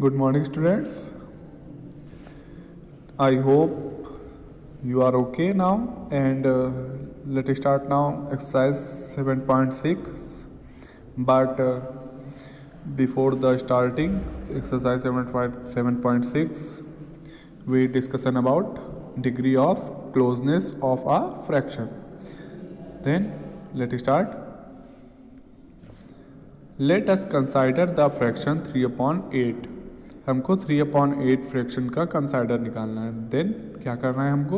Good morning, students. I hope you are okay now, and let's start now exercise 7.6. But before the starting exercise 7.6, we discussion about degree of closeness of a fraction. Then let's start. Let us consider the fraction 3/8. हमको 3/8 fraction का consider निकालना है. Then क्या करना है हमको,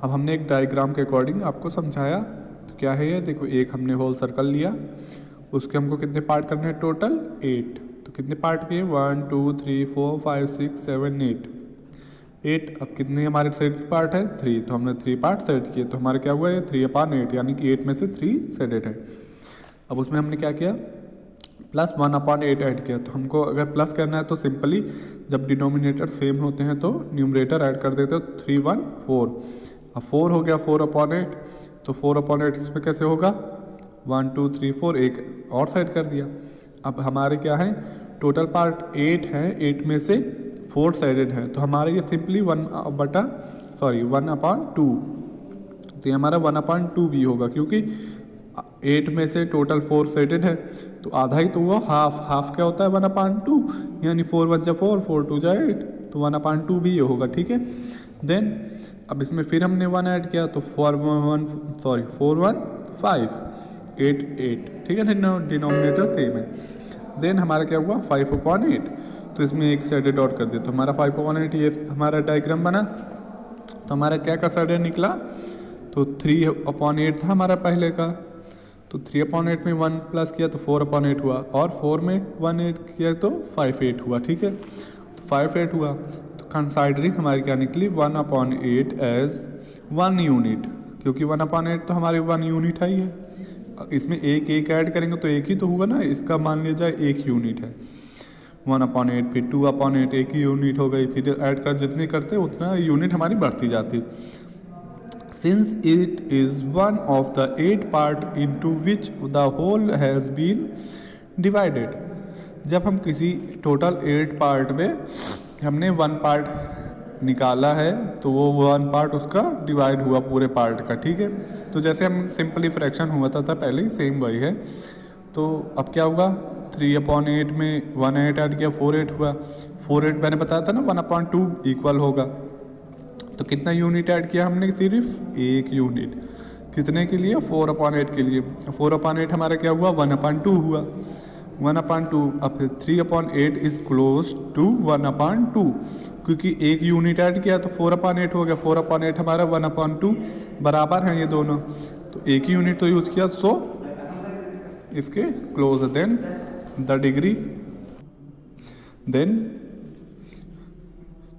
अब हमने एक डायग्राम के अकॉर्डिंग आपको समझाया. तो क्या है ये, देखो एक हमने होल सर्कल लिया, उसके हमको कितने पार्ट करने हैं, टोटल 8. तो कितने पार्ट किए, 1 2 3 4 5 6 7 8. अब कितने हमारे सेट पार्ट है, 3. तो हमने 3 पार्ट सेट किए, तो हमारे क्या हुआ, ये 3/8 यानी कि 8 में से 3 सेटेड है. अब उसमें हमने क्या किया, प्लस 1/8 ऐड किया. तो हमको अगर प्लस करना है तो सिंपली जब डिनोमिनेटर सेम होते हैं तो न्यूमरेटर ऐड कर देते हो. 3 1 4. अब 4 हो गया 4/8. तो 4/8 इसमें कैसे होगा, 1 2 3 4, एक और साइड कर दिया. अब हमारे क्या है, टोटल पार्ट 8 है, 8 में से 4 साइडेड है. तो हमारे ये सिंपली 1/2. तो ये हमारा 1/2 भी होगा, क्योंकि 8 में से टोटल 4 सेटेड है, तो आधा ही तो हुआ. हाफ क्या होता है, 1/2, यानी 4 1 जा 4 4 2 जा 8. तो 1/2 भी ये होगा. ठीक है. देन अब इसमें फिर हमने 1 ऐड किया, तो 4 1 5 8 8. ठीक है, डिनोमिनेटर सेम है. देन हमारा क्या हुआ, 5/8. तो इसमें एक साइड डॉट कर दिया, तो हमारा 5/8 ये हमारा डायग्राम बना. तो हमारा क्या का साइड निकला, तो 3/8 था हमारा पहले का. तो 3/8 में 1 प्लस किया तो 4/8 हुआ, और 4 में 1 ऐड किया तो 5/8 हुआ. ठीक है, तो 5/8 हुआ. तो कंसाइडरिंग हमारी क्या निकली, 1/8 एज 1 यूनिट, क्योंकि 1/8 तो हमारी 1 यूनिट है ही है. इसमें एक ऐड करेंगे तो एक ही तो हुआ ना, इसका मान लिया जाए 1 यूनिट है. 1/8 फिर 2/8 एक ही यूनिट हो गई. फिर ऐड कर जितनी करते उतना यूनिट हमारी बढ़ती जाती. Since it is one of the 8 part into which the whole has been divided. जब हम किसी टोटल 8 पार्ट में हमने 1 पार्ट निकाला है, तो वो 1 पार्ट उसका डिवाइड हुआ पूरे पार्ट का. ठीक है, तो जैसे हम सिंपली फ्रैक्शन हुआ था पहले, सेम वही है. तो अब क्या हुआ, 3/8 में 1 8 ऐड किया, 4 8 हुआ. 4 8 मैंने बताया था ना 1/2 इक्वल होगा. तो कितना यूनिट ऐड किया हमने, सिर्फ 1 यूनिट. कितने के लिए, 4/8 के लिए. 4/8 हमारा क्या हुआ, 1/2 हुआ. 1/2. अब 3/8 इज क्लोज टू 1/2, क्योंकि 1 यूनिट ऐड किया तो 4/8 हो गया. 4/8 हमारा 1/2 बराबर है ये दोनों. तो एक ही यूनिट तो यूज किया, सो इसके close. Then the degree, then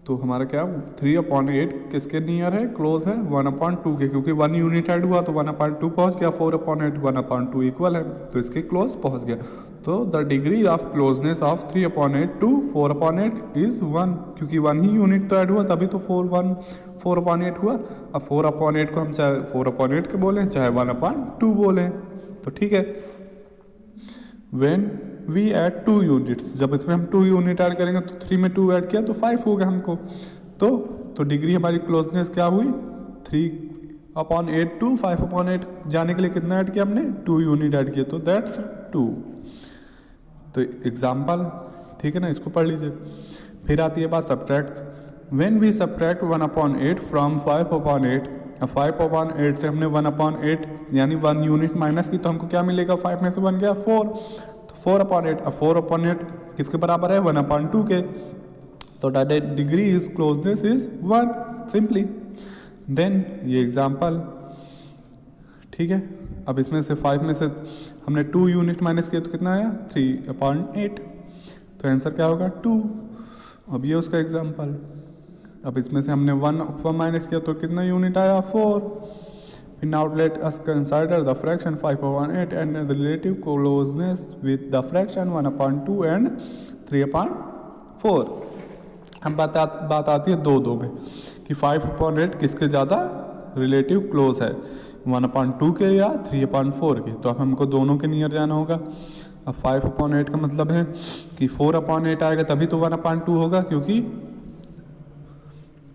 तो हमारा क्या, 3/8 किसके नियर है, क्लोज है, 1/2 के, क्योंकि 1 यूनिट ऐड हुआ तो 1/2 पहुंच गया. 4/8 1/2 इक्वल है, तो इसके क्लोज पहुंच गया. तो the degree of closeness of 3/8 to 4/8 is 1, क्योंकि 1 ही यूनिट तो ऐड हुआ, तभी तो 4/8 हुआ. अब 4/8 को हम चाहे 4/8 के बोलें, चाहे 1/2 बोलें, तो ठीक है. वेन वी ऐड 2 यूनिट्स, जब इसमें हम 2 यूनिट ऐड करेंगे तो 3 में 2 ऐड किया तो 5 हो गया हमको. तो डिग्री हमारी क्लोजनेस क्या हुई, 3/8 टू 5/8 जाने के लिए कितना ऐड किया हमने, 2 यूनिट ऐड किया, तो दैट्स 2. तो एग्जाम्पल, ठीक है ना, इसको पढ़ लीजिए. फिर आती है बात subtract. When we subtract 1/8 from 5/8. 5/8 से हमने 1/8 यानी 1 यूनिट माइनस की, तो हमको क्या मिलेगा, 5 में से 1 गया 4. तो 4/8. अब 4/8 किसके बराबर है, 1/2 के. तो degree is closeness is 1 simply. Then ये एग्जाम्पल, ठीक है. अब इसमें से 5 में से हमने 2 यूनिट माइनस किया तो कितना आया, 3/8. तो आंसर क्या होगा, 2. अब ये उसका एग्जाम्पल. अब इसमें से हमने 1 माइनस किया तो कितना यूनिट आया, 4. फिर now let us consider the fraction 5/8 and the relative closeness with the fraction 1/2 and 3/4. अब बात आती है 2 में कि 5/8 किसके ज़्यादा रिलेटिव क्लोज है, 1/2 के या 3/4 के. तो अब हमको दोनों के नियर जाना होगा. अब 5/8 का मतलब है कि 4/8 आएगा तभी तो 1/2 होगा, क्योंकि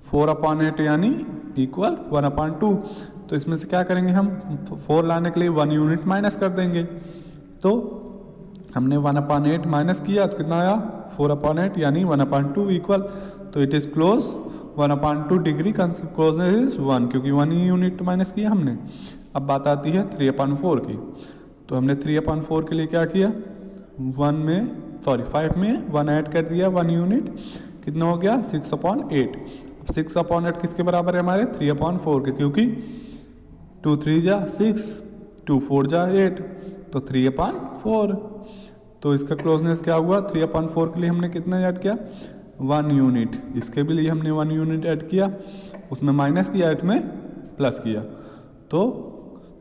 4/8 यानी इक्वल 1/2। तो इसमें से क्या करेंगे हम, 4 लाने के लिए 1 यूनिट माइनस कर देंगे। तो हमने 1/8 माइनस किया तो कितना आया 4/8 यानी 1/2 इक्वल, तो it is close 1/2 degree, closeness is 1 क्योंकि 1 यूनिट माइनस किया हमने। अब बात आती है 3/4 की। तो हमने 3/4 के लिए क्या किया, 5 में 1 ऐड कर दिया 1 यूनिट, कितना हो गया 6/8। अब 6/8 किसके बराबर है हमारे 3/4 के, क्योंकि 2 3 जा 6, 2 4 जा 8, तो 3/4। तो इसका क्लोजनेस क्या हुआ, 3/4 के लिए हमने कितना ऐड किया 1 यूनिट, इसके भी लिए हमने 1 यूनिट ऐड किया, उसमें माइनस किया इसमें प्लस किया, तो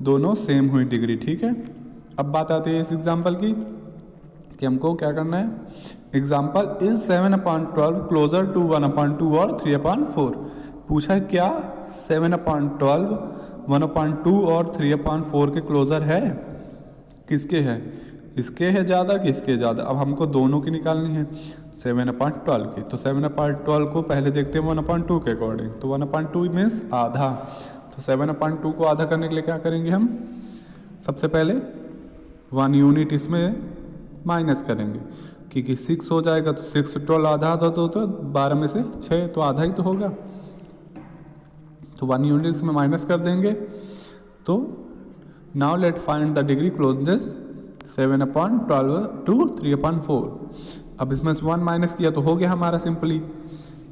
दोनों सेम हुई डिग्री। ठीक है, अब बात आती है इस एग्जाम्पल की कि हमको क्या करना है। एग्जाम्पल इज 7/12 क्लोजर टू 1/2 और 3/4। पूछा है क्या 7/12 1/2 और 3/4 के क्लोजर है, किसके है, इसके है ज़्यादा कि इसके ज़्यादा। अब हमको दोनों की निकालनी है 7/12 की। तो 7/12 को पहले देखते हैं 1/2 के अकॉर्डिंग। तो 1/2 मीन्स आधा, तो 7/2 को आधा करने के लिए क्या करेंगे हम, सबसे पहले 1 यूनिट इसमें माइनस करेंगे, क्योंकि 6 हो जाएगा तो 6 12 आधा आधा तो 12 में से 6 तो आधा ही तो होगा, तो 1 यूनिट इसमें माइनस कर देंगे। तो now let find the degree closeness 7/12 to 3/4। अब इसमें से 1 माइनस किया तो हो गया हमारा सिंपली,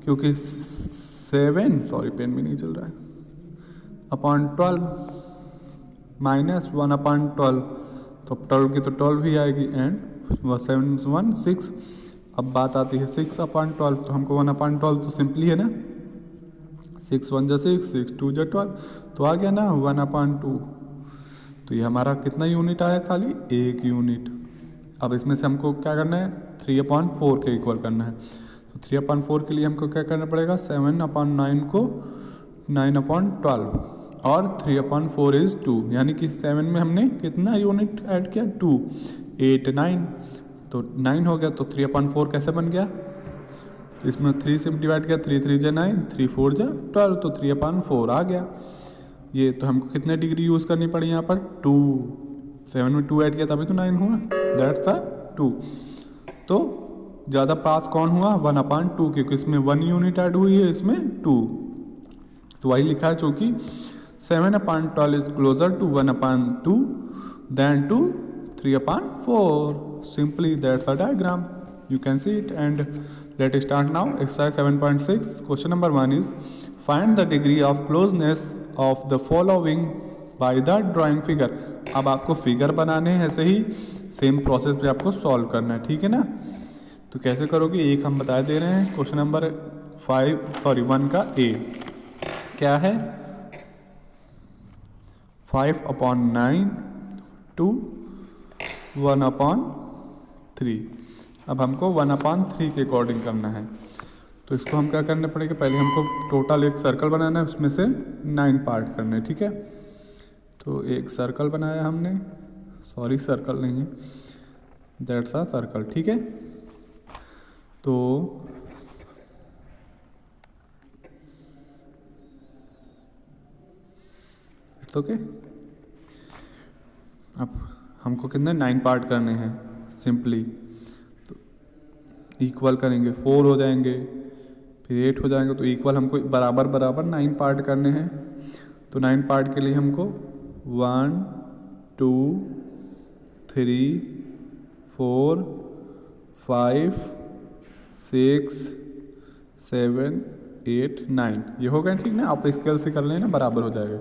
क्योंकि 7 पेन भी नहीं चल रहा है /12 माइनस 1/12, तो 12 की तो 12 ही आएगी एंड 7 1 6। अब बात आती है 6/12, तो हमको 1/12 तो सिंपली है ना, 6 1 जा 6, 6 2 जा 12, तो आ गया ना 1/2। तो ये हमारा कितना यूनिट आया, खाली 1 यूनिट। अब इसमें से हमको क्या करना है 3/4 के इक्वल करना है। तो 3/4 के लिए हमको क्या करना पड़ेगा, 7/9 को 9/12 और 3/4 इज 2, यानी कि 7 में हमने कितना यूनिट ऐड किया 2, 8 9, तो 9 हो गया। तो 3/4 कैसे बन गया, तो इसमें 3 से डिवाइड किया, 3 3 जा 9, 3 4 जा 12, तो 3/4 आ गया ये। तो हमको कितने डिग्री यूज़ करनी पड़ी यहाँ पर 2, 7 में 2 ऐड किया तभी तो 9 हुआ, दैट्स द 2। तो ज़्यादा पास कौन हुआ 1/2, क्योंकि इसमें 1 यूनिट ऐड हुई है, इसमें 2, तो वही लिखा है चूँकि 7/12 is closer to 1/2 then to 3/4। Simply that's a diagram, you can see it। and let's start now exercise 7.6 question number 1 is find the degree of closeness of the following by the drawing figure। अब आपको figure बनाने हैं, ऐसे ही same process पे आपको solve करना है, ठीक है ना। तो कैसे करोगे, एक हम बता दे रहे हैं, क्वेश्चन नंबर 1 का ए क्या है 5/9 टू 1/3। अब हमको 1/3 के अकॉर्डिंग करना है, तो इसको हम क्या करने पड़ेगा, पहले हमको टोटल एक सर्कल बनाना है, उसमें से 9 पार्ट करने हैं, ठीक है। तो एक सर्कल बनाया हमने, सर्कल नहीं है, दैट्स अ सर्कल, ठीक है। तो इट्स ओके। अब हमको कितने 9 पार्ट करने हैं, सिंपली तो इक्वल करेंगे, 4 हो जाएंगे, फिर 8 हो जाएंगे, तो इक्वल हमको बराबर बराबर 9 पार्ट करने हैं। तो 9 पार्ट के लिए हमको 1 2 3 4 5 6 7 8 9 ये हो गए, ठीक ना। आप स्केल से कर लेना, बराबर हो जाएगा।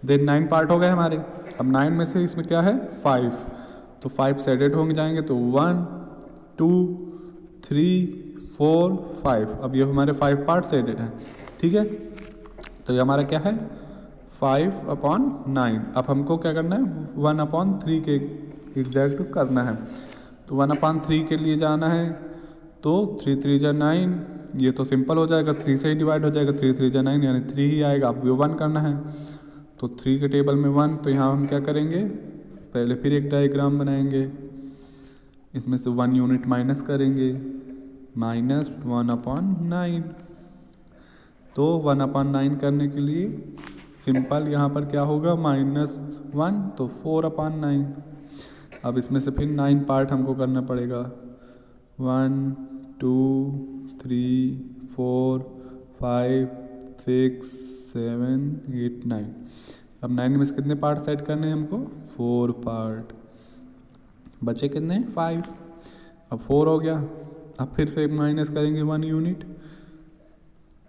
देन 9 पार्ट हो गए हमारे। अब 9 में से इसमें क्या है 5, तो 5 सेडेड होंगे जाएंगे, तो 1 2 3 4 5। अब ये हमारे 5 पार्ट सेडेड हैं, ठीक है। तो ये हमारा क्या है 5/9। अब हमको क्या करना है 1/3 के एग्जैक्ट करना है। तो 1/3 के लिए जाना है, तो 3 3 जा 9, ये तो सिंपल हो जाएगा, 3 से ही डिवाइड हो जाएगा, 3 3 जा 9 यानी 3 ही आएगा। अब वो 1 करना है, तो 3 के टेबल में 1, तो यहाँ हम क्या करेंगे, पहले फिर एक डायग्राम बनाएंगे, इसमें से 1 यूनिट माइनस करेंगे, -1/9। तो 1/9 करने के लिए सिंपल यहाँ पर क्या होगा, -1 तो 4/9। अब इसमें से फिर 9 पार्ट हमको करना पड़ेगा, 1 2 3 4 5 6 7 8 9। अब 9 में से कितने पार्ट सेट करने हैं हमको, 4 पार्ट। बचे कितने, 5। अब 4 हो गया। अब फिर से माइनस करेंगे 1 यूनिट,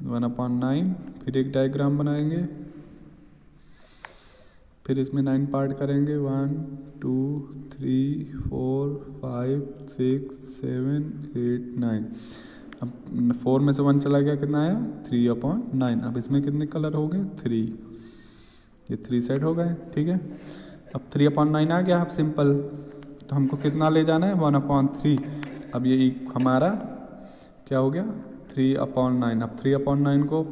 1/9। फिर एक डायग्राम बनाएंगे, फिर इसमें 9 पार्ट करेंगे, 1 2 3 4 5 6 7 8 9। अब 4 में से 1 चला गया, कितना आया, 3/9। अब इसमें कितने कलर हो गए, 3। ये 3 सेट हो गए, ठीक है। अब 3/9 आ गया। अब सिंपल तो हमको कितना ले जाना है, 1/3। अब ये हमारा क्या हो गया, 3/9। अब 3/9 को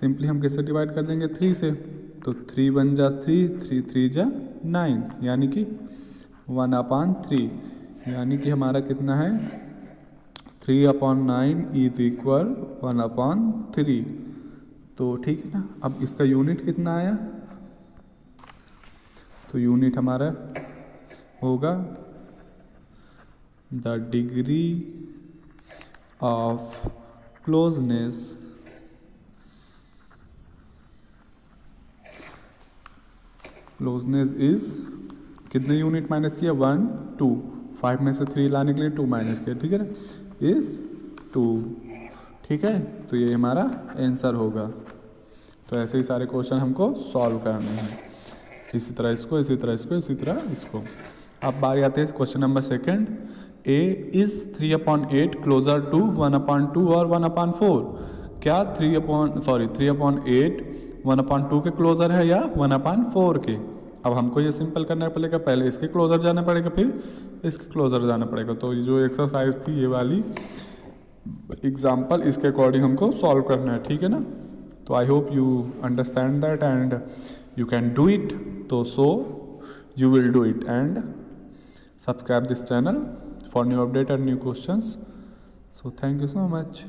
सिंपली हम किससे डिवाइड कर देंगे, 3 से। तो 3 1 जा 3, 3 3 जा 9, यानी कि 1/3। यानी कि हमारा कितना है, 3/9 इज इक्वल 1/3। तो ठीक है ना। अब इसका यूनिट कितना आया, तो यूनिट हमारा होगा the degree of closeness is, कितने यूनिट माइनस किया, 1 2। 5 में से 3 लाने के लिए 2 माइनस किया, ठीक है ना, इज 2। ठीक है, तो ये हमारा आंसर होगा। तो ऐसे ही सारे क्वेश्चन हमको सॉल्व करने हैं, इसी तरह इसको, इसी तरह इसको, इसी तरह इसको। अब बारी आते हैं question number 2। A is 3/8 closer to 1/2 और 1/4। क्या 3/8 1/2 के क्लोजर है या 1/4 के। अब हमको ये सिंपल करना पड़ेगा, पहले इसके क्लोजर जाना पड़ेगा, फिर इसके क्लोजर जाना पड़ेगा। तो ये जो एक्सरसाइज थी ये वाली एग्जाम्पल, इसके अकॉर्डिंग हमको सॉल्व करना है, ठीक है ना। तो I hope you understand that and you can do it. So you will do it, and subscribe this channel for new update and new questions. So thank you so much.